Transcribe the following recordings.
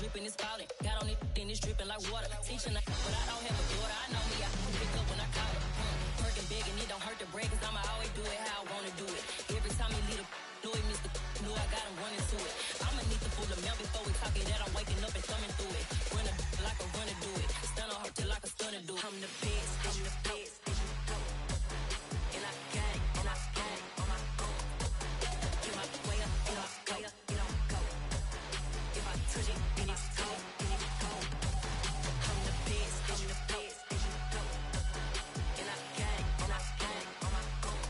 dripping, it's falling. Got on it, then it's dripping like water. Teaching her, but I don't have a daughter. I know me, I pick up when I call her. Perking big and it don't hurt the bread, cause I'ma always do it how I wanna do it. Every time he lead a know he missed the knew I got him running to it. I'ma need the full of milk before we talk it that I'm waking up and thumbing through it. Run a like a runner do it. Stun on her till like a stunner do it. I'm the best, I'm the best. And I gang on my own. Get my way up, get off, go, get on, go. If I touch it, then it's cold, then it's cold. I'm the best, I'm the best. And I gang on my own.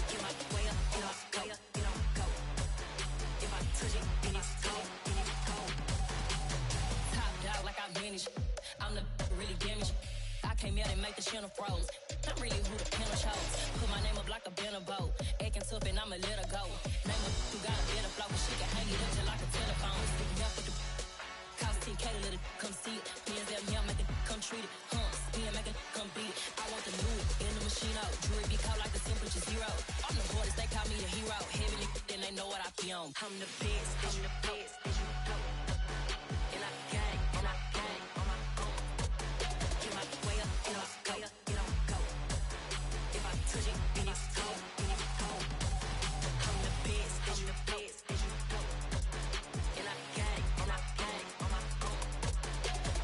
Get my way up, get off, go, get on, go. If I touch it, then it's cold, then it's cold. Top dog like I vanished. I'm the really damaged. I came out and make the channel froze. I'm really who the panel shows. Put my name up like a banner boat. Acting tough and I'ma let her go. Name her who got a better flow, but she can hang it up just like a telephone. Sticking out for the cost 10K to let it come see it. Hands up here, make it come treat it. Spin, make it come beat it. I want the new in the machine out. Jewelry be caught like the temperature zero. I'm the hardest, they call me the hero. Heavy then they know what I be on. I'm the best, I'm the best. And I gang on my own. Get my way up, get off, go, get on, go. If I touch it, then it's cold, then it's cold. I'm the best, I'm the best. And I gang on my own.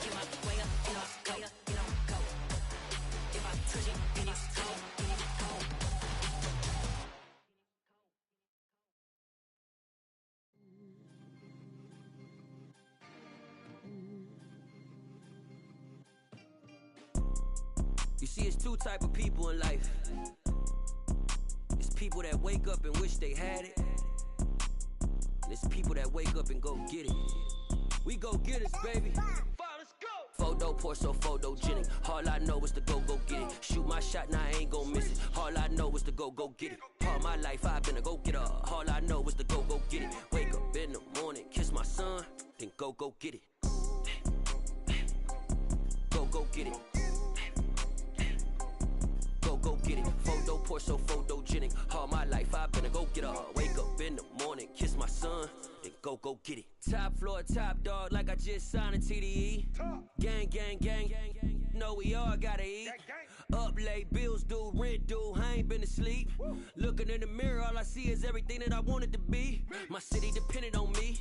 Get my way up, get off, go, get on, go. If I touch it, then it's cold, then it's cold. You see, it's two type of people in life. It's people that wake up and wish they had it. And it's people that wake up and go get it. We go get it, baby. Let's go. Photo pour so photogenic. All I know is to go get it. Shoot my shot, now I ain't gon' miss it. All I know is to go get it. All my life I've been a go-getter. All I know is to go get it. Wake up in the morning, kiss my son, then go get it. Go get it. Go get it. Photo pour so photogenic. All my life I've been a go-getter. Wake up in the morning, kiss my son, then go get it. Top floor, top dog, like I just signed a TDE. Gang, gang, gang. Know we all gotta eat. Up late, bills due, rent due, I ain't been asleep. Looking in the mirror, all I see is everything that I wanted to be. My city depended on me,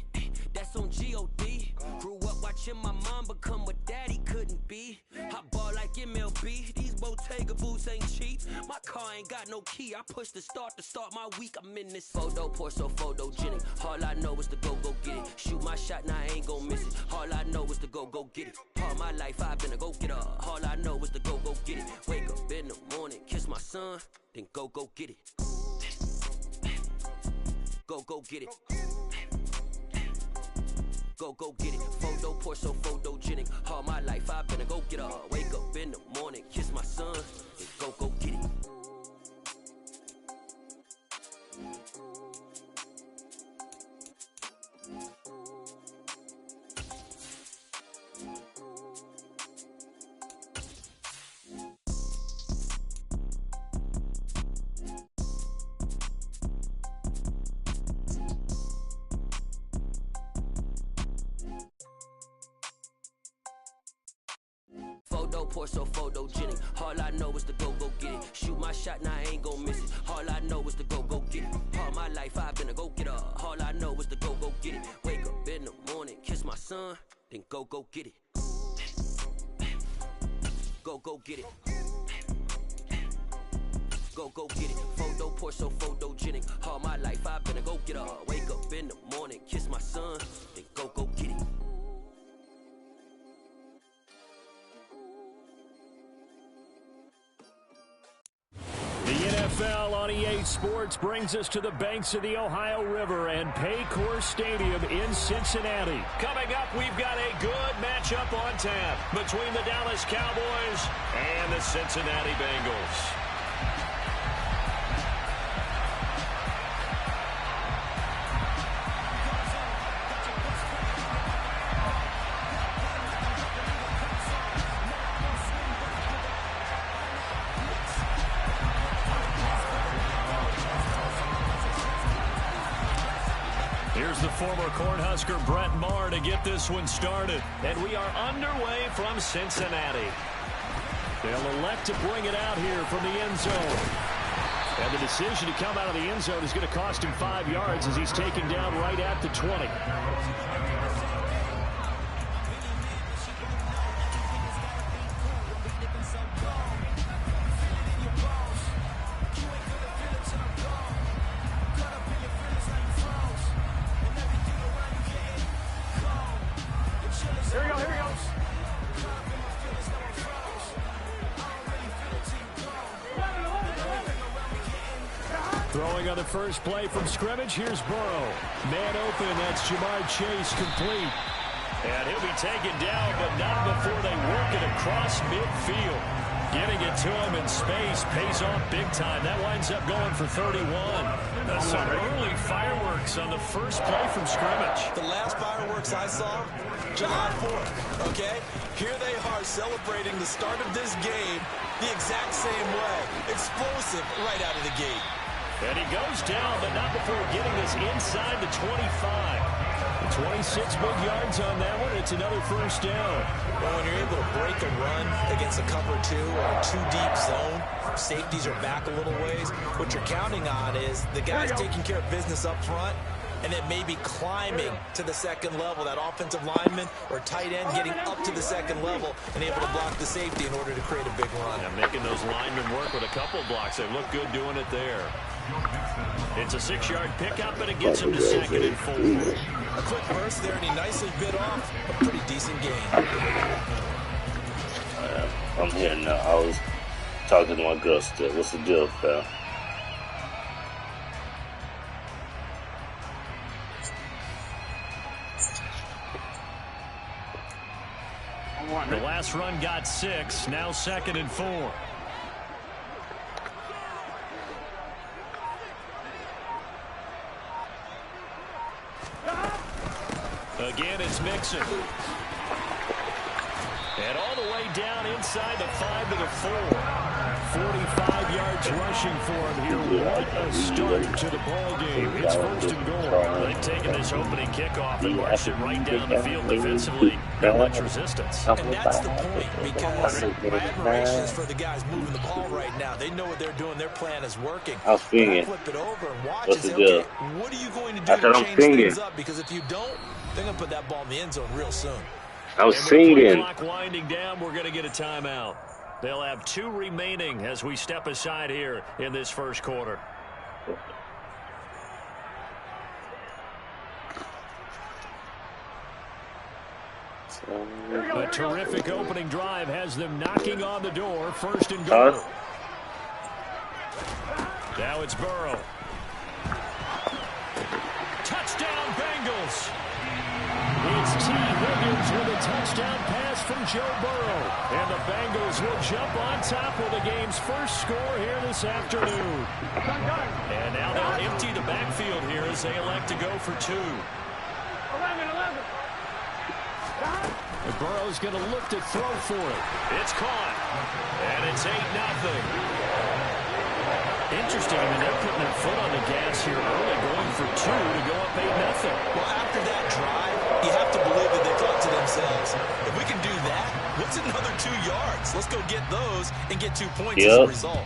that's on G.O.D. Grew up watching my mom become what daddy couldn't be. I ball like MLB, these Bottega boots ain't cheap. My car ain't got no key, I push the start to start my week. I'm in this photo pour so photogenic. All I know is to go get it. Shoot my shot, now I ain't gon' miss it. All I know is to go get it. All my life I've been a go-getter. All I know is to go get it. Wake up in the morning, kiss my son, then go get it. Go get it. Go get it. Photo pour so photogenic. All my life I've been a go-getter. Wake up in the morning, kiss my son, then go get it. Photo pour so photogenic. All I know is to go get it. Shoot my shot, now I ain't gon' miss it. All I know is to go get it. All my life I've been a go-getter. All I know is to go get it. Wake up in the morning, kiss my son, then go get it. Go get it. Go get it. Photo pour so photogenic. All my life I've been a go-getter. Wake up in the morning, kiss my son, then go get it. The NFL on EA Sports brings us to the banks of the Ohio River and Paycor Stadium in Cincinnati. Coming up, we've got a good matchup on tap between the Dallas Cowboys and the Cincinnati Bengals. former Cornhusker Brett Maher to get this one started. And we are underway from Cincinnati. They'll elect to bring it out here from the end zone. And the decision to come out of the end zone is going to cost him 5 yards as he's taken down right at the 20. Throwing on the first play from scrimmage, here's Burrow. Man open, that's Jamar Chase complete. And he'll be taken down, but not before they work it across midfield. Getting it to him in space pays off big time. That winds up going for 31. Some early fireworks on the first play from scrimmage. The last fireworks I saw, July 4th, okay? Here they are celebrating the start of this game the exact same way. Explosive right out of the gate. And he goes down, but not before getting this inside the 25. 26 big yards on that one. It's another first down. Well, when you're able to break a run against a cover 2 or a 2-deep zone, safeties are back a little ways. What you're counting on is the guys taking care of business up front and then maybe climbing to the second level. That offensive lineman or tight end getting up to the second level and able to block the safety in order to create a big run. Yeah, making those linemen work with a couple blocks. They look good doing it there. It's a 6-yard pickup, and it gets him to 2nd and 4. A quick burst there, and he nicely bit off a pretty decent gain. I'm here now. I was talking to my girl still. What's the deal, fam? The last run got 6, now 2nd and 4. Again, it's Mixon. And all the way down inside the 5 to the 4. 45 yards rushing for him here. What a start to the ball game. It's 1st and goal. They've taken this opening kickoff and marched it right down the field defensively. Not much resistance. And that's the point, because my admiration is for the guys moving the ball right now. They know what they're doing. Their plan is working. I was thinking. Flip it over and watch What's and the say, deal? okay, what are you going to do to change things up? Because if you don't, they're going to put that ball in the end zone real soon. I was singing. Clock winding down, we're going to get a timeout. They'll have 2 remaining as we step aside here in this first quarter. A terrific opening drive has them knocking on the door. 1st and goal. Now it's Burrow. Touchdown, Bengals. It's T. Higgins with a touchdown pass from Joe Burrow. And the Bengals will jump on top with the game's first score here this afternoon. And now they'll empty the backfield here as they elect to go for 2. 11. And Burrow's going to look to throw for it. It's caught. And it's 8-0. Interesting. I mean, they're putting their foot on the gas here early, going for 2 to go up 8-0. Well, after that drive, you have to believe that they thought to themselves, if we can do that, what's another 2 yards? Let's go get those and get 2 points as a result.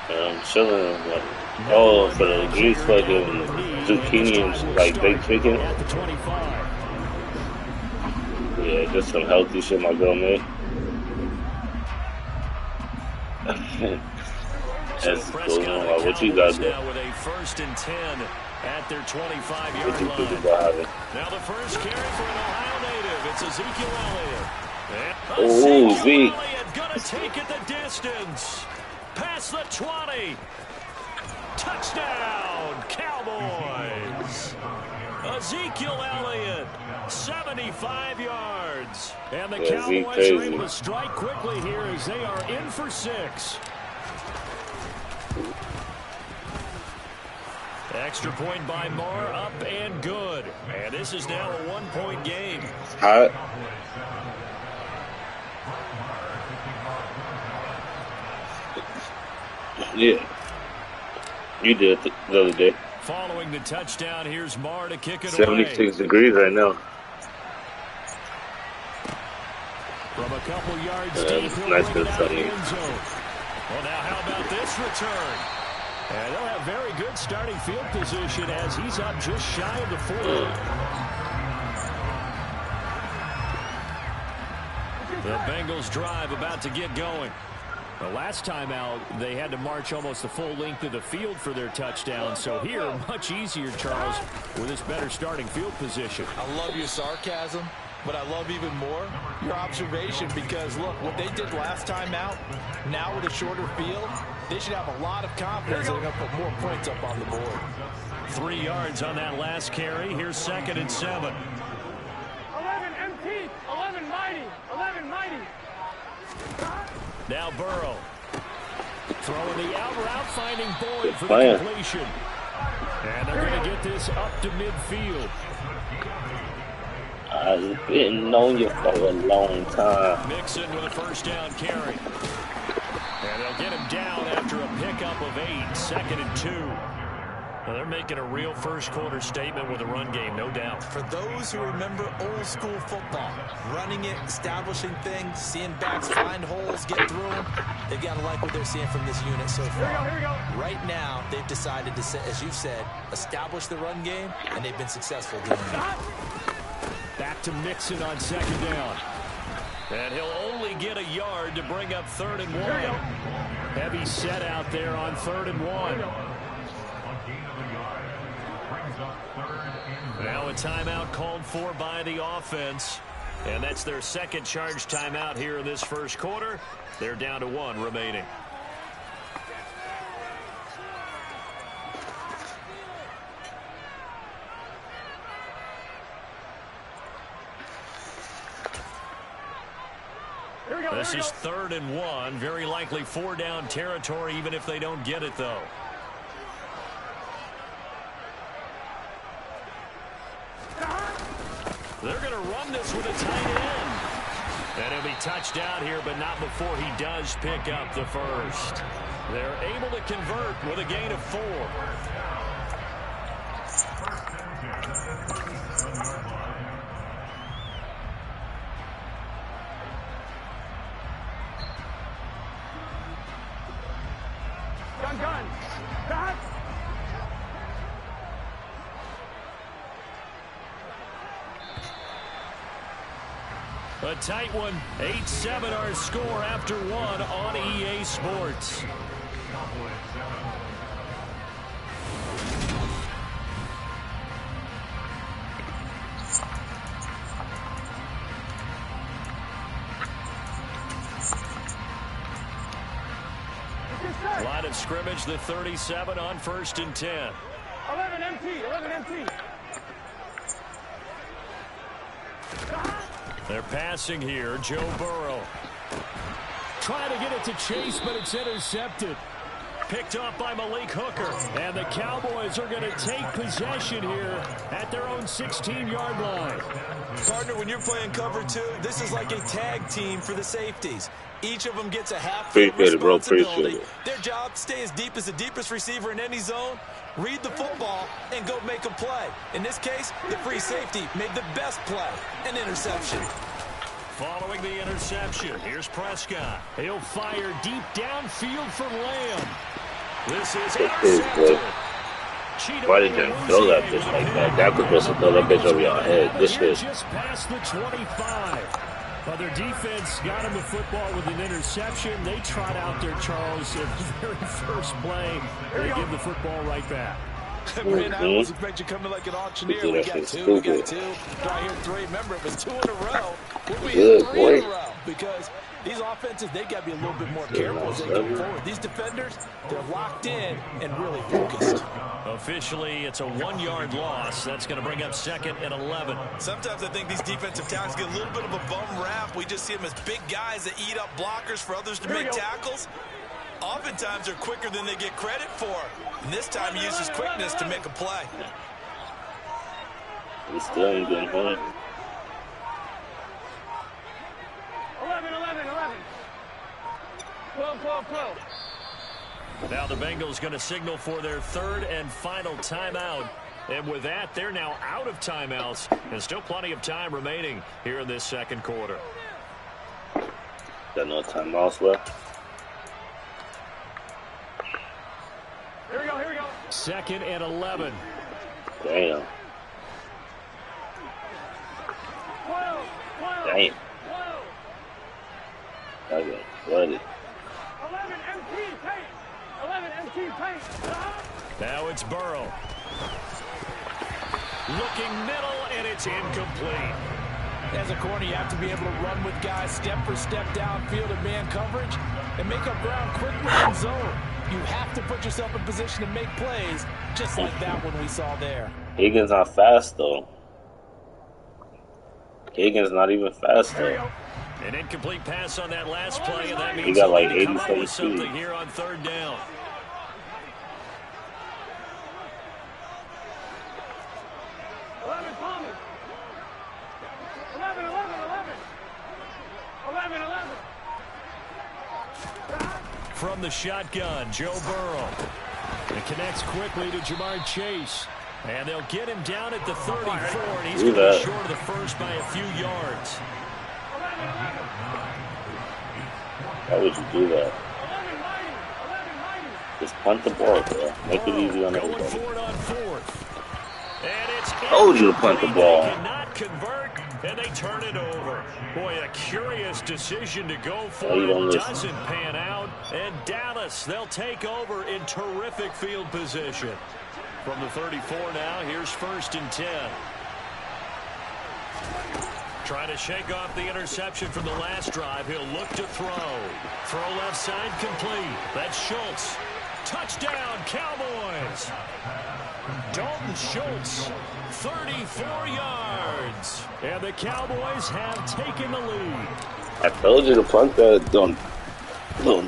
I'm chilling. Oh, for the grease fucking zucchini and like baked chicken. At the 25. Yeah, just some healthy shit my girl made. That's cool. What you got there? Now with a 1st and 10 at their 25-yard What you think line. about it? Now the first carry for an Ohio native. It's Ezekiel Elliott. Oh, Zeke. Elliott gonna take it the distance. Past the 20. Touchdown, Cowboys. Ezekiel Elliott, 75 yards. And the Cowboys are able to strike quickly here as they are in for 6. Extra point by Maher, up and good. And this is now a 1-point game. Hot. Yeah. You did the other day. Following the touchdown, here's Marr to kick it 76 away. degrees right now. From a couple yards Yeah, deep, he'll nice bring it and out of the sunny. end zone. Well, now how about this return? And they'll have very good starting field position as he's up just shy of the 40. The Bengals drive about to get going. The last time out, they had to march almost the full length of the field for their touchdown. So here, much easier, Charles, with this better starting field position. I love your sarcasm, but I love even more your observation because, look, what they did last time out, now with a shorter field, they should have a lot of confidence they're going to put more points up on the board. 3 yards on that last carry. Here's 2nd and 7. 11 MT, 11 mighty, 11 mighty. Now Burrow. Throwing the out route, finding Boyd for Fire. the completion. And they're going to get this up to midfield. I've been on you for a long time. Mixon with a first down carry. And they'll get him down after a pickup of 8. 2nd and 2. Now they're making a real first quarter statement with a run game, no doubt. For those who remember old school football, running it, establishing things, seeing backs find holes, get through them, they've got to like what they're seeing from this unit so far. Here we go. Right now, they've decided to, as you said, establish the run game, and they've been successful doing it. Back to Mixon on 2nd down. And he'll only get a yard to bring up 3rd and 1. Heavy set out there on 3rd and 1. Now a timeout called for by the offense. And that's their second charge timeout here in this first quarter. They're down to 1 remaining. This is 3rd and 1. Very likely 4 down territory, even if they don't get it, though. They're going to run this with a tight end. And he'll be touched out here, but not before he does pick up the first. They're able to convert with a gain of 4. Gun. Gun. A tight one. 8-7 our score after 1 on EA Sports. Line of scrimmage, the 37 on 1st and 10. 11 MT, 11 MT. They're passing here. Joe Burrow. Trying to get it to Chase, but it's intercepted. Picked off by Malik Hooker. And the Cowboys are going to take possession here at their own 16-yard line. Partner, when you're playing cover 2, this is like a tag team for the safeties. Each of them gets a half Appreciate it, bro. responsibility. Appreciate it. Their job, stay as deep as the deepest receiver in any zone, read the football, and go make a play. In this case, the free safety made the best play, an interception. Following the interception, here's Prescott. He'll fire deep downfield for Lamb. This is intercepted. Why did you throw that bitch like that? That could just throw that bitch over your head. This shit. Just past the 25. Well, their defense got him the football with an interception. They trot out there, Charles, at the very first play. They give the football right back. Man, I always expect you coming like an auctioneer. We got 2, we got 2. Try here 3. Remember, it was 2 in a row. We had 3 in a row because these offenses, they got to be a little bit more careful as they go forward. These defenders, they're locked in and really focused. Officially, it's a 1-yard loss. That's going to bring up 2nd and 11. Sometimes I think these defensive tackles get a little bit of a bum rap. We just see them as big guys that eat up blockers for others to make tackles. Oftentimes, they're quicker than they get credit for. And this time, he uses quickness to make a play. He still ain't getting home. 11. 12. Now the Bengals going to signal for their third and final timeout. And with that, they're now out of timeouts. And still plenty of time remaining here in this second quarter. Got no timeouts left. Here we go, here we go. 2nd and 11. Damn. 12, 12, Damn. 12. I got flooded. 11 MT paint. 11 MT paint. Now it's Burrow. Looking middle, and it's incomplete. As a corner, you have to be able to run with guys step for step downfield in man coverage and make up ground quickly in zone. You have to put yourself in position to make plays, just like that one we saw there. Higgins not fast, though. Higgins not even fast, though. An incomplete pass on that last play, and that means He got like they'll come up 87 with something speed. here on 3rd down. 11 Thomas. 11, 11, 11. 11, 11. From the shotgun, Joe Burrow. It connects quickly to Jamar Chase. And they'll get him down at the 34, and he's going to be short of the first by a few yards. 11, 11. Why would you do that? 11, mighty. 11, mighty. Just punt the ball, bro. Make it easy on Going everybody. for it on 4th. And it's Told you to punt the ball. They cannot convert, and they turn it over. Boy, a curious decision to go for Oh, you don't it. listen. Doesn't pan out. And Dallas, they'll take over in terrific field position. From the 34 now, here's 1st and 10. Trying to shake off the interception from the last drive. He'll look to throw. Throw left side complete. That's Schultz. Touchdown, Cowboys. Dalton Schultz, 34 yards. And the Cowboys have taken the lead. I told you to punt that. Don't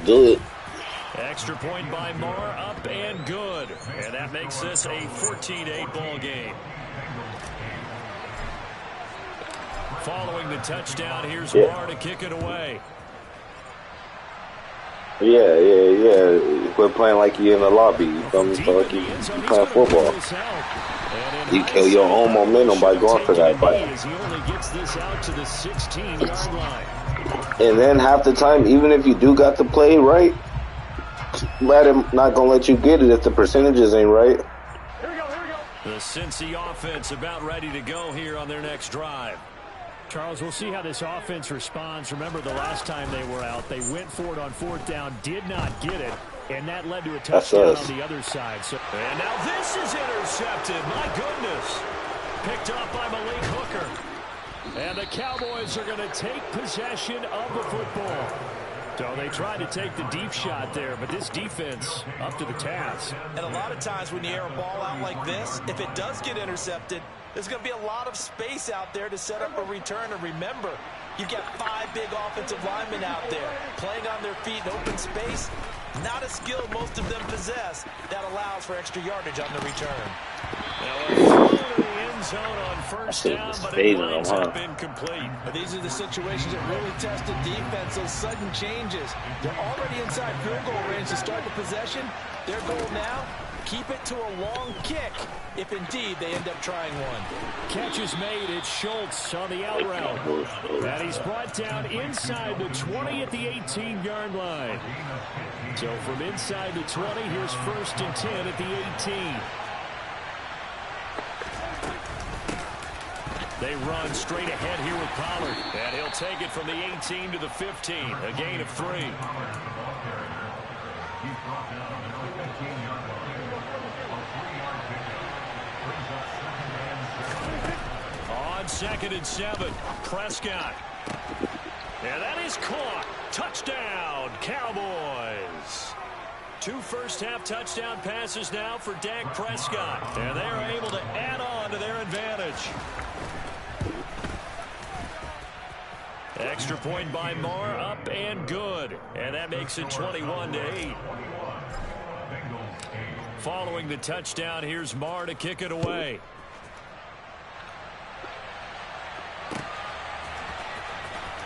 do it. Extra point by Marr, up and good. And that makes this a 14-8 ball game. Following the touchdown, here's Marr to kick it away. Yeah. Quit playing like you in the lobby. You feel me? Feel like you playing football. You kill your own momentum by going for that fight. He only gets this out to the 16-yard line. And then half the time, even if you do got the play right, Brad not gonna let you get it if the percentages ain't right. Here we go, here we go. The Cincy offense about ready to go here on their next drive. Charles, we'll see how this offense responds. Remember the last time they were out, they went for it on 4th down, did not get it, and that led to a touchdown on the other side. And now this is intercepted. My goodness. Picked up by Malik Hooker. And the Cowboys are going to take possession of the football. So they tried to take the deep shot there, but this defense up to the task. And a lot of times when you air a ball out like this, if it does get intercepted, there's going to be a lot of space out there to set up a return. And remember, you've got 5 big offensive linemen out there playing on their feet in open space. Not a skill most of them possess that allows for extra yardage on the return. Now a throw to the end zone on 1st down, but it winds up incomplete. But these are the situations that really test the defense, those sudden changes. They're already inside field goal range to start the possession. Their goal now, keep it to a long kick if indeed they end up trying one. Catch is made. It's Schultz on the out route. And he's brought down inside the 20 at the 18-yard line. So from inside the 20, here's 1st and 10 at the 18. They run straight ahead here with Pollard. And he'll take it from the 18 to the 15. A gain of 3. On 2nd and 7, Prescott. And that is caught. Touchdown, Cowboys. 2 first-half touchdown passes now for Dak Prescott. And they are able to add on to their advantage. Extra point by Marr, up and good. And that makes it 21-8. Following the touchdown, here's Marr to kick it away.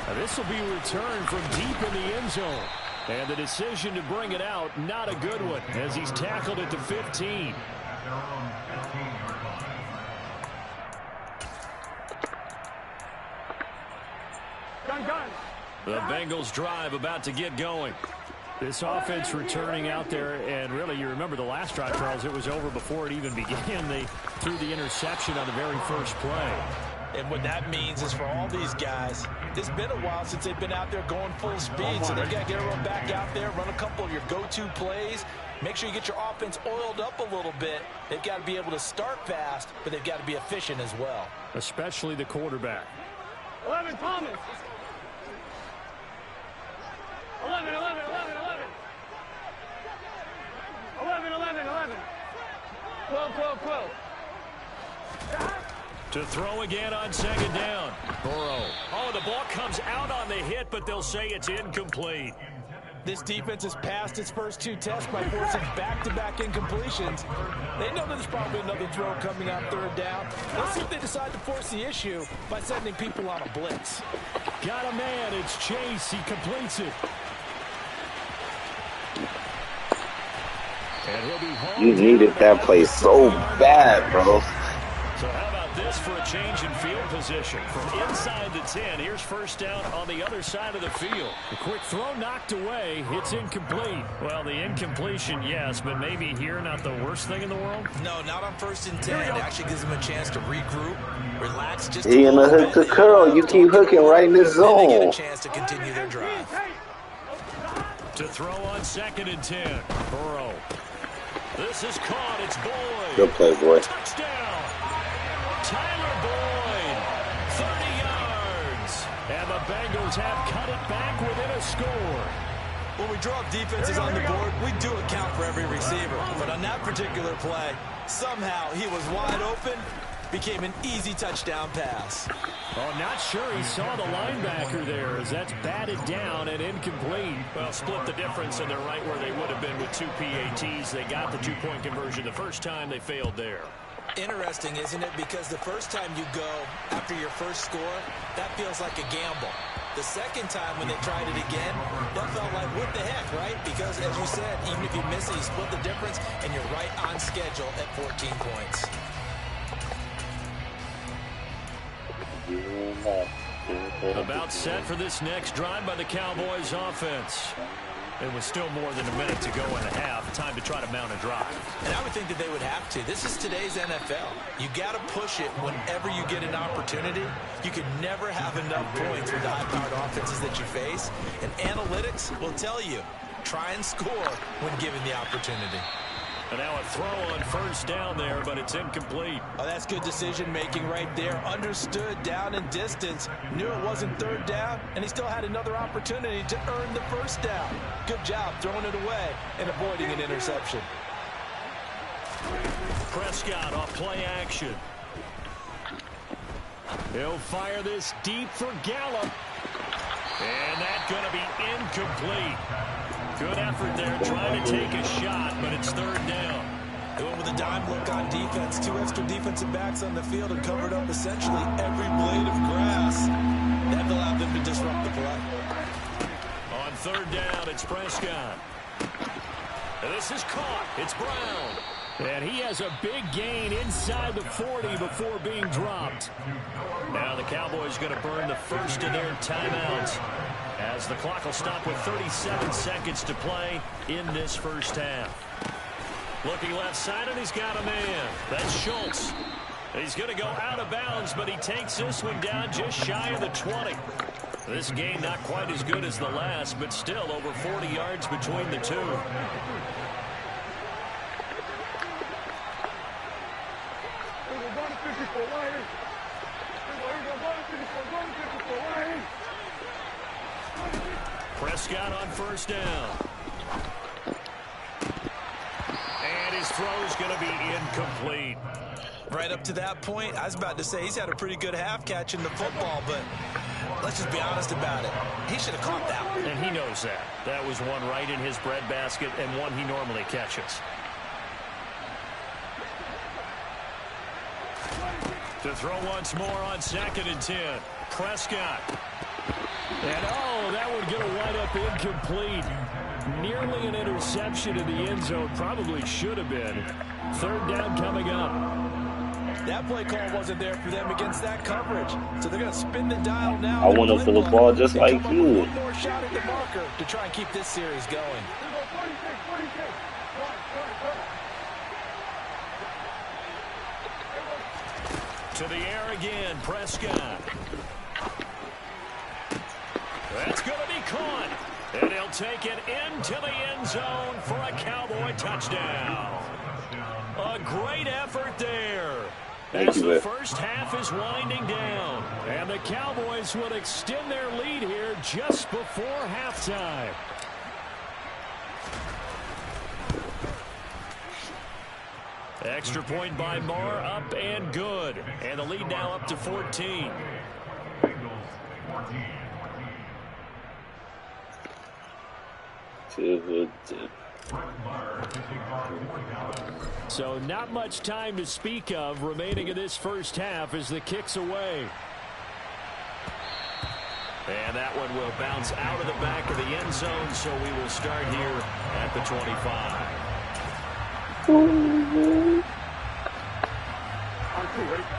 Now this will be returned from deep in the end zone. And the decision to bring it out, not a good one, as he's tackled it to 15. The Bengals drive about to get going. This offense returning out there, and really, you remember the last drive, Charles, it was over before it even began. They threw the interception on the very first play. And what that means is for all these guys, it's been a while since they've been out there going full speed, so they've got to get everyone back out there, run a couple of your go-to plays, make sure you get your offense oiled up a little bit. They've got to be able to start fast, but they've got to be efficient as well. Especially the quarterback. 11, Thomas. 11. 12. To throw again on second down. Burrow. Oh, the ball comes out on the hit, but they'll say it's incomplete. This defense has passed its first 2 tests by forcing back-to-back incompletions. They know that there's probably another throw coming on third down. Let's see if they decide to force the issue by sending people on a blitz. Got a man. It's Chase. He completes it. And he'll be home. You needed that play so bad, bro. So how about this for a change in field position? From inside the 10, here's first down on the other side of the field. The quick throw knocked away. It's incomplete. Well, the incompletion, yes, but maybe here not the worst thing in the world? No, not on 1st and 10. It actually gives them a chance to regroup, relax just He a in the little hook bit. to curl. You keep hooking right in this Then they get zone. a chance to continue their drive. To throw on 2nd and 10. Burrow. This is caught. It's Boyd. Good play, boy. Touchdown. Tyler Boyd. 30 yards. And the Bengals have cut it back within a score. When we draw up defenses on the board, we do account for every receiver. But on that particular play, somehow he was wide open, became an easy touchdown pass. Oh, not sure he saw the linebacker there as that's batted down and incomplete. Well, split the difference, and they're right where they would have been with 2 PATs. They got the 2-point conversion the first time. They failed there. Interesting, isn't it? Because the first time you go after your first score, that feels like a gamble. The second time when they tried it again, that felt like, what the heck, right? Because, as you said, even if you miss it, you split the difference, and you're right on schedule at 14 points. About set for this next drive by the Cowboys offense. It was still more than a minute to go in the half. Time to try to mount a drive. And I would think that they would have to. This is today's NFL. You got to push it whenever you get an opportunity. You can never have enough points with the high-powered offenses that you face. And analytics will tell you, try and score when given the opportunity. And now a throw on first down there, but it's incomplete. Oh, that's good decision-making right there. Understood down and distance. Knew it wasn't third down, and he still had another opportunity to earn the first down. Good job throwing it away and avoiding an interception. Prescott off play action. He'll fire this deep for Gallup. And that's going to be incomplete. Good effort there trying to take a shot, but it's third down. They went with a dime look on defense. 2 extra defensive backs on the field and covered up essentially every blade of grass. That allowed them to disrupt the play. On third down, it's Prescott. And this is caught. It's Brown. And he has a big gain inside the 40 before being dropped. Now the Cowboys going to burn the first of their timeouts, as the clock will stop with 37 seconds to play in this first half. Looking left side, and he's got a man. That's Schultz. He's going to go out of bounds, but he takes this one down just shy of the 20. This game not quite as good as the last, but still over 40 yards between the two. Prescott on first down. And his throw's going to be incomplete. Right up to that point, I was about to say he's had a pretty good half catching the football, but let's just be honest about it. He should have caught that one. And he knows that. That was one right in his breadbasket and one he normally catches. To throw once more on 2nd and 10. Prescott. And that would get a wind up incomplete. Nearly an interception in the end zone. Probably should have been. Third down coming up. That play call wasn't there for them against that coverage. So they're going to spin the dial now. I want to for the ball just like you. One more shot at the marker to try and keep this series going. To the air again, Prescott. That's going to be caught. And he'll take it into the end zone for a Cowboy touchdown. A great effort there. As the first half is winding down. And the Cowboys will extend their lead here just before halftime. Extra point by Marr, up and good. And the lead now up to 14. So not much time to speak of remaining in this first half as the kick's away. And that one will bounce out of the back of the end zone, so we will start here at the 25.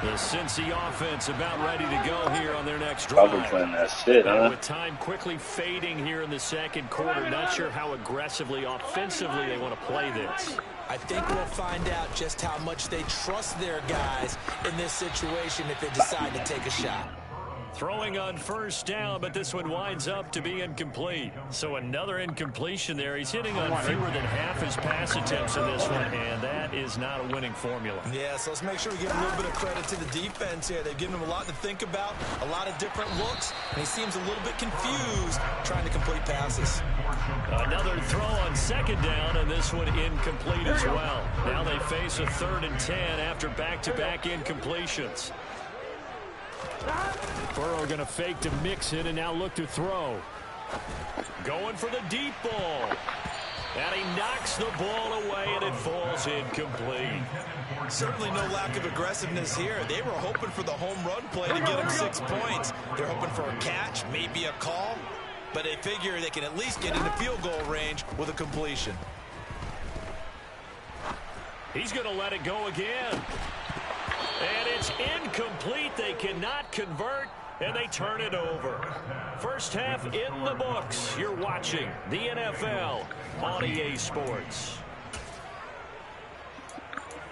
The Cincy offense about ready to go here on their next drive. Probably playing that shit, huh? With time quickly fading here in the second quarter, not sure how aggressively, offensively they want to play this. I think we'll find out just how much they trust their guys in this situation if they decide to take a shot. Throwing on first down, but this one winds up to be incomplete. So another incompletion there. He's hitting on fewer than half his pass attempts in this one, and that is not a winning formula. Yeah, so let's make sure we give a little bit of credit to the defense here. They've given him a lot to think about, a lot of different looks, and he seems a little bit confused trying to complete passes. Another throw on second down, and this one incomplete as well. Now they face a 3rd and 10 after back-to-back incompletions. Burrow going to fake to Mixon and now look to throw. Going for the deep ball. And he knocks the ball away and it falls incomplete. Certainly no lack of aggressiveness here. They were hoping for the home run play to get them 6 points. They're hoping for a catch, maybe a call, but they figure they can at least get into field goal range with a completion. He's going to let it go again. And it's incomplete. They cannot convert, and they turn it over. First half in the books. You're watching the NFL on EA Sports.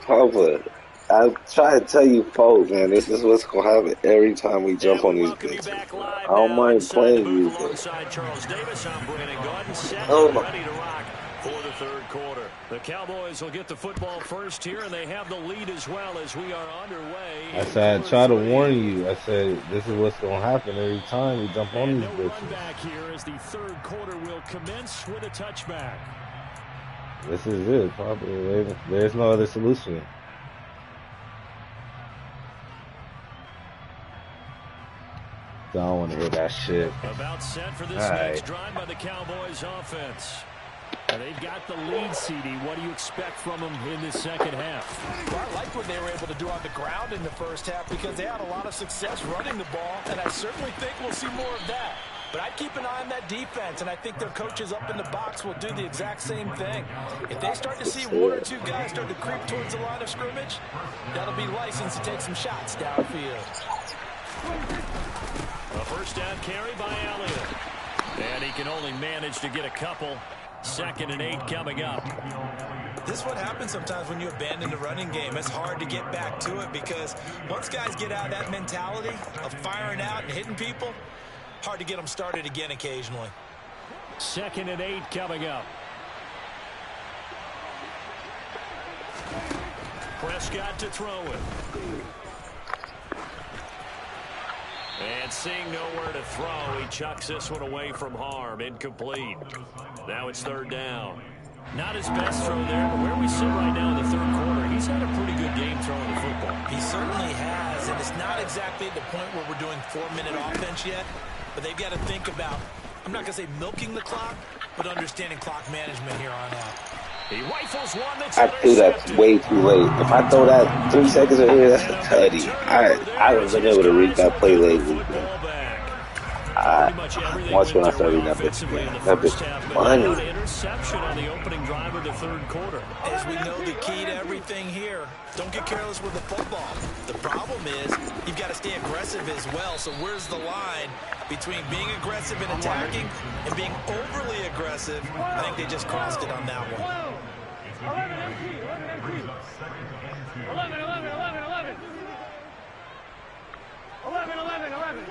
Papa, I try to tell you folks, man, this is what's going to happen every time we jump on these bitches. I don't mind playing music. Alongside Charles Davis, I'm Brandon Gaudin, set Oh, ready to rock for the third quarter. The Cowboys will get the football first here, and they have the lead as well as we are underway. I said, I try to warn you. I said, this is what's going to happen every time we jump on these bitches. Run back here as the third quarter will commence with a touchback. This is it, probably. There's no other solution. I don't want to hear that shit. About set for this next drive by the Cowboys offense. And they've got the lead, CD. What do you expect from them in this second half? Well, I like what they were able to do on the ground in the first half because they had a lot of success running the ball, and I certainly think we'll see more of that. But I'd keep an eye on that defense, and I think their coaches up in the box will do the exact same thing. If they start to see one or two guys start to creep towards the line of scrimmage, that'll be license to take some shots downfield. A first down carry by Elliott. And he can only manage to get a couple. 2nd and 8 coming up. This is what happens sometimes when you abandon the running game. It's hard to get back to it because once guys get out of that mentality of firing out and hitting people, hard to get them started again occasionally. 2nd and 8 coming up. Prescott to throw it. And seeing nowhere to throw, he chucks this one away from harm. Incomplete. Now it's 3rd down. Not his best throw there, but where we sit right now in the 3rd quarter, he's had a pretty good game throwing the football. He certainly has, and it's not exactly at the point where we're doing 4-minute offense yet, but they've got to think about, I'm not going to say milking the clock, but understanding clock management here on out. He rifles one that's I threw that way too late. If I throw that 3 seconds earlier, that's a tutty. I was able to read that play late. pretty much everything Watch when I went start their reading way that bitch offensively in again. the That first bitch half, but funny. an interception on the opening drive of the third quarter. As we know, the key to everything here, don't get careless with the football. The problem is you've got to stay aggressive as well. So where's the line between being aggressive and attacking and being overly aggressive? I think they just crossed it on that one. 11 MT, 11 MT. 11, 11, 11, 11. 11, 11, 11.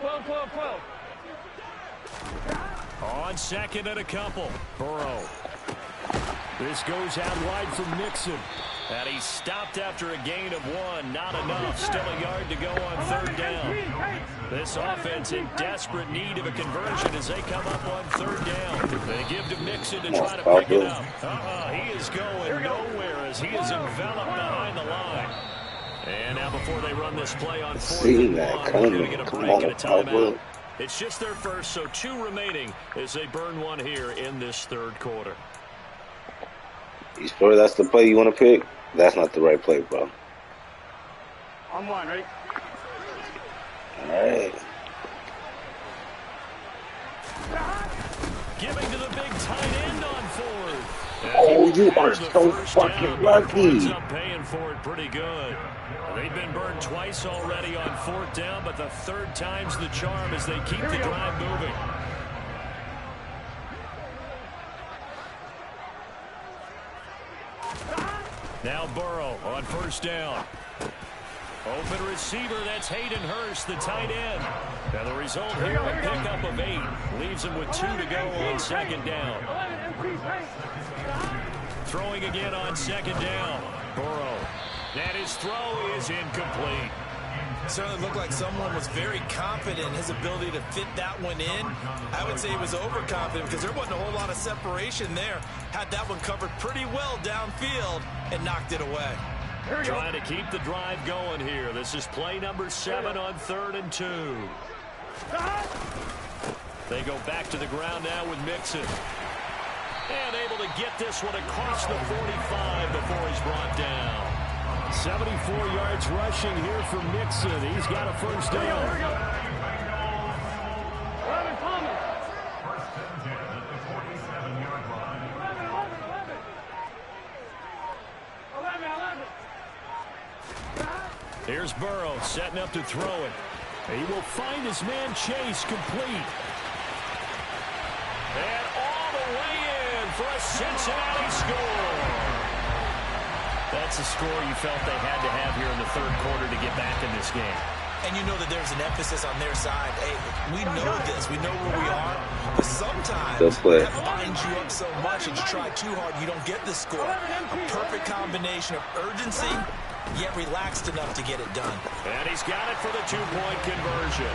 12, 12, 12. On second and a couple. Burrow. This goes out wide for Mixon. And he's stopped after a gain of 1. Not enough. Still a yard to go on third down. This offense in desperate need of a conversion as they come up on third down. They give to Mixon to try to pick it up. He is going nowhere as he is enveloped behind the line. And now before they run this play on fourth and one, they're going to get a break and a timeout. It's just their first, so 2 remaining as they burn 1 here in this third quarter. You sure that's the play you want to pick? That's not the right play, bro. On 1, ready? All right. Giving to the big tight end on fourth. Oh, you are so fucking lucky. Up paying for it pretty good. They've been burned twice already on fourth down, but the third time's the charm as they keep the drive moving. Now Burrow on first down. Open receiver, that's Hayden Hurst, the tight end. Now the result here, a pickup of 8. Leaves him with 2 to go on second down. Throwing again on second down. Burrow. And his throw is incomplete. Certainly looked like someone was very confident in his ability to fit that one in. I would say he was overconfident because there wasn't a whole lot of separation there. Had that one covered pretty well downfield and knocked it away. Trying to keep the drive going here. This is play number 7 on 3rd and 2. They go back to the ground now with Mixon. And able to get this one across the 45 before he's brought down. 74 yards rushing here for Mixon. He's got a first down. 11 Thomas. 11, 11. Here's Burrow setting up to throw it. He will find his man Chase complete. And all the way in for a Cincinnati score. That's a score you felt they had to have here in the third quarter to get back in this game. And you know that there's an emphasis on their side. Hey, we know this. We know where we are. But sometimes that binds you up so much that you try too hard, you don't get the score. A perfect combination of urgency, yet relaxed enough to get it done. And he's got it for the 2-point conversion.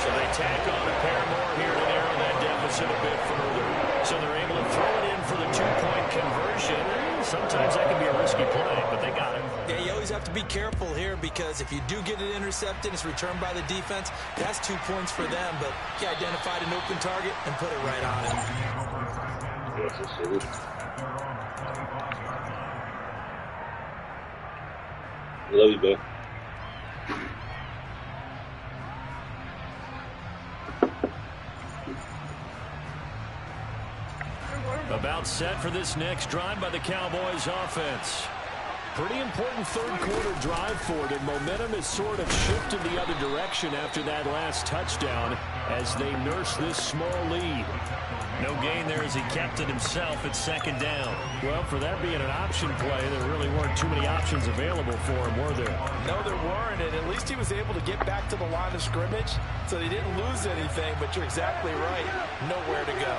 So they tack on a pair more here to narrow that deficit a bit further. So they're able to throw it in for the 2-point conversion. Sometimes that can be a risky play, but they got it. Yeah, you always have to be careful here because if you do get it intercepted, it's returned by the defense. That's 2 points for them, but he identified an open target and put it right on it. Love you, bro. About set for this next drive by the Cowboys offense. Pretty important third quarter drive for them. Momentum has sort of shifted the other direction after that last touchdown as they nurse this small lead. No gain there as he kept it himself at second down. Well, for that being an option play, there really weren't too many options available for him, were there? No, there weren't, and at least he was able to get back to the line of scrimmage, so he didn't lose anything, but you're exactly right. Nowhere to go.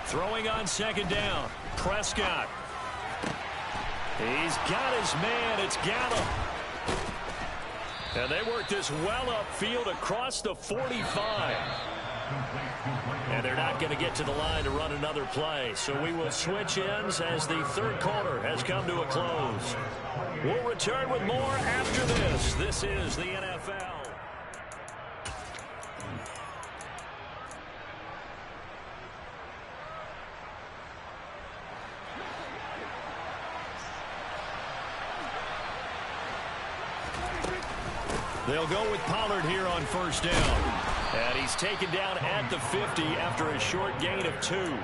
Throwing on second down, Prescott. He's got his man, it's Gallup. And they work this well upfield across the 45. And they're not going to get to the line to run another play. So we will switch ends as the third quarter has come to a close. We'll return with more after this. This is the NFL. They'll go with Pollard here on first down. And he's taken down at the 50 after a short gain of 2.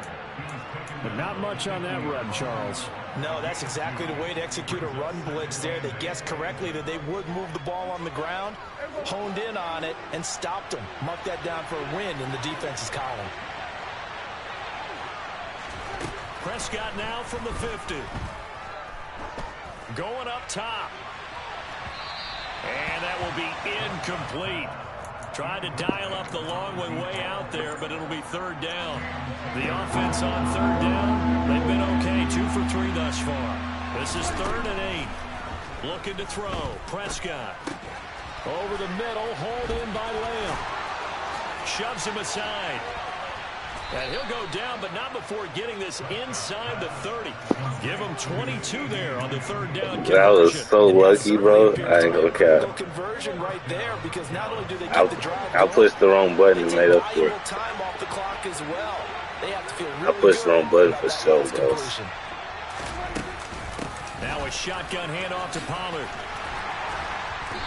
But not much on that run, Charles. No, that's exactly the way to execute a run blitz there. They guessed correctly that they would move the ball on the ground, honed in on it, and stopped them. Mark that down for a win in the defense's column. Prescott now from the 50. Going up top. And that will be incomplete. Tried to dial up the long way out there, but it'll be third down. The offense on third down, they've been okay. 2 for 3 thus far. This is 3rd and 8. Looking to throw. Prescott. Over the middle, hauled in by Lamb. Shoves him aside. And he'll go down, but not before getting this inside the 30. Give him 22 there on the 3rd down. That was so lucky, bro. I ain't gonna cap. Conversion right there, because not only do they get the drive, I pushed the wrong button and made up for it. time off the clock as well. They have to feel really I pushed the wrong button for sure, bro. Now a shotgun handoff to Pollard.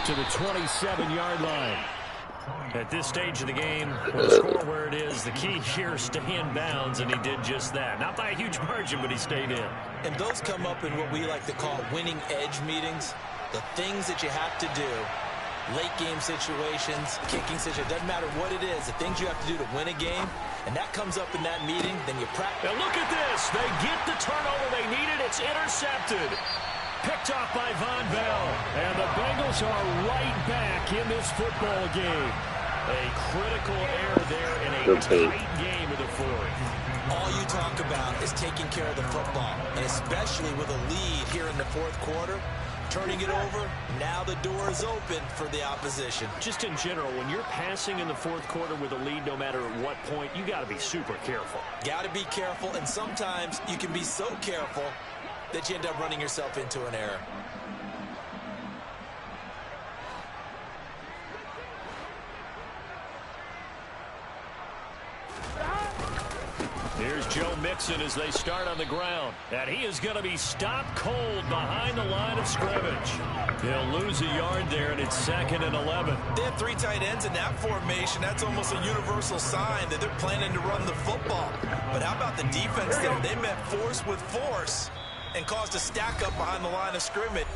To the 27-yard line. At this stage of the game, with the score where it is, the key here is stay in bounds, and he did just that. Not by a huge margin, but he stayed in. And those come up in what we like to call winning edge meetings. The things that you have to do, late game situations, kicking situations, doesn't matter what it is, the things you have to do to win a game, and that comes up in that meeting, then you practice. Now look at this. They get the turnover they needed. It's intercepted. Picked off by Von Bell. And the Bengals are right back in this football game. A critical error there in a tight game of the 4th. All you talk about is taking care of the football, and especially with a lead here in the 4th quarter, turning it over, now the door is open for the opposition. Just in general, when you're passing in the 4th quarter with a lead, no matter at what point, you got to be super careful. Got to be careful, and sometimes you can be so careful that you end up running yourself into an error. Here's Joe Mixon as they start on the ground. And he is going to be stopped cold behind the line of scrimmage. They'll lose a yard there, and it's 2nd and 11. They have 3 tight ends in that formation. That's almost a universal sign that they're planning to run the football. But how about the defense there? They met force with force and caused a stack up behind the line of scrimmage.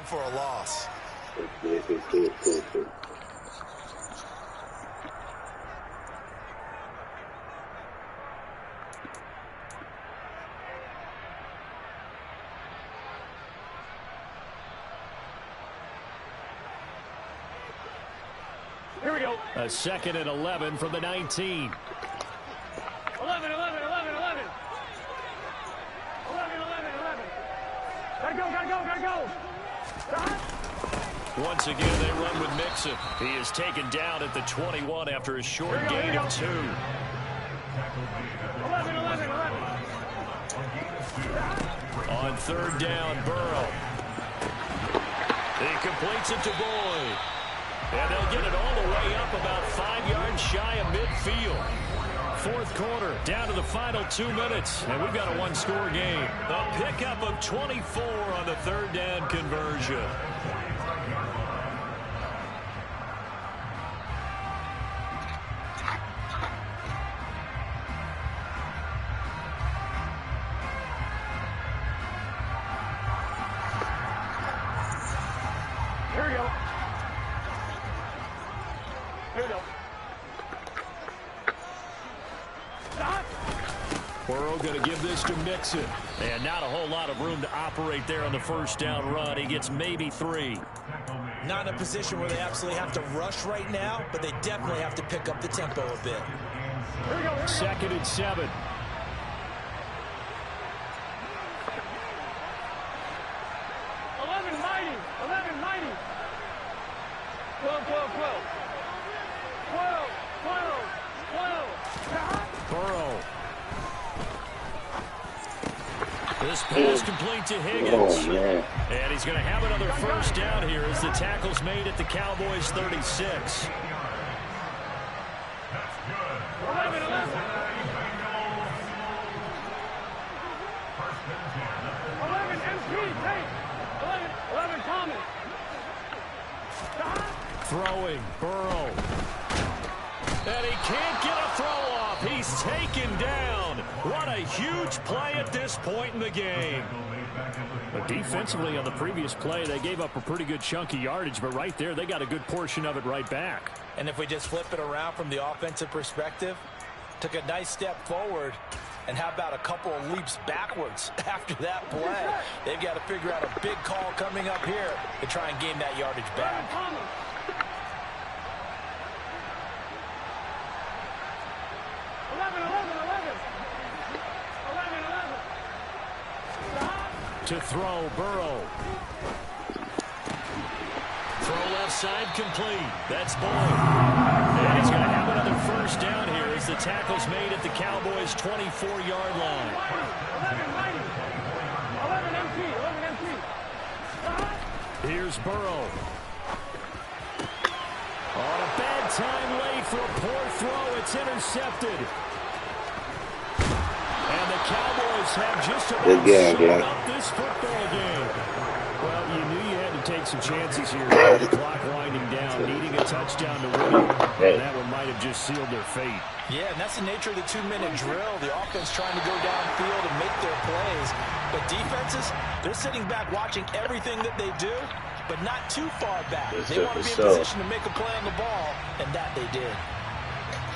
For a loss. Here we go. A 2nd and 11 from the 19. 11. 11. Gotta go. Once again, they run with Mixon. He is taken down at the 21 after a short gain of 2. 11. On 3rd down, Burrow. He completes it to Boyd. And they'll get it all the way up about 5 yards shy of midfield. 4th quarter, down to the final 2 minutes, and we've got a 1-score game. A pickup of 24 on the 3rd down conversion. Here we go. Burrow going to give this to Mixon. And not a whole lot of room to operate there on the 1st down run. He gets maybe 3. Not in a position where they absolutely have to rush right now, but they definitely have to pick up the tempo a bit. Second and 7. 11 mighty. 11 mighty. 12, 12, 12. 12, 12, 12. Burrow. This pass complete to Higgins. Oh, man. And he's going to have another first down here as the tackle's made at the Cowboys 36. 11, 11. 11 MP, take. 11 Thomas. Throwing, Burrow. And he can't get a throw off. He's taken down. What a huge play at this point in the game. But defensively on the previous play, they gave up a pretty good chunk of yardage, but right there, they got a good portion of it right back. And if we just flip it around from the offensive perspective, took a nice step forward, and how about a couple of leaps backwards after that play? They've got to figure out a big call coming up here to try and gain that yardage back. 11, 11, 11. 11, 11. To throw, Burrow. Throw left side complete. That's Boyd. And he's going to have another first down here as the tackle's made at the Cowboys' 24-yard line. 11 MP, 11 MP. Here's Burrow. On a bad time late for a poor throw. It's intercepted. And the Cowboys have just about summed up this football game. Well, you knew you had to take some chances here with the clock winding down, needing a touchdown to win. And that one might have just sealed their fate. Yeah, and that's the nature of the 2-minute drill. The offense trying to go downfield and make their plays. But defenses, they're sitting back watching everything that they do, but not too far back. They want to be in position to make a play on the ball, and that they did.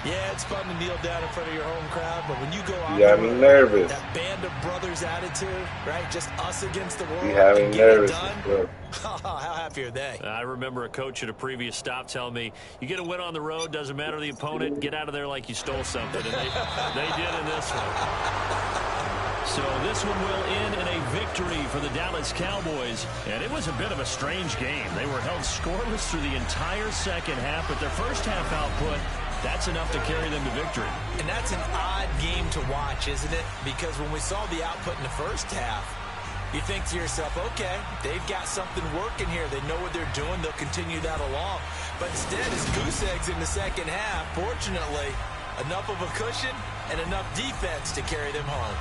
Yeah, it's fun to kneel down in front of your home crowd, but when you go out, you got me nervous. That band of brothers attitude, right? Just us against the world. You have me nervous. How happy are they? I remember a coach at a previous stop telling me, you get a win on the road, doesn't matter the opponent, get out of there like you stole something. And they did in this one. So this one will end in a victory for the Dallas Cowboys. And it was a bit of a strange game. They were held scoreless through the entire second half, but their first half output, that's enough to carry them to victory. And that's an odd game to watch, isn't it? Because when we saw the output in the first half, you think to yourself, okay, they've got something working here. They know what they're doing. They'll continue that along. But instead, it's goose eggs in the second half. Fortunately, enough of a cushion and enough defense to carry them home.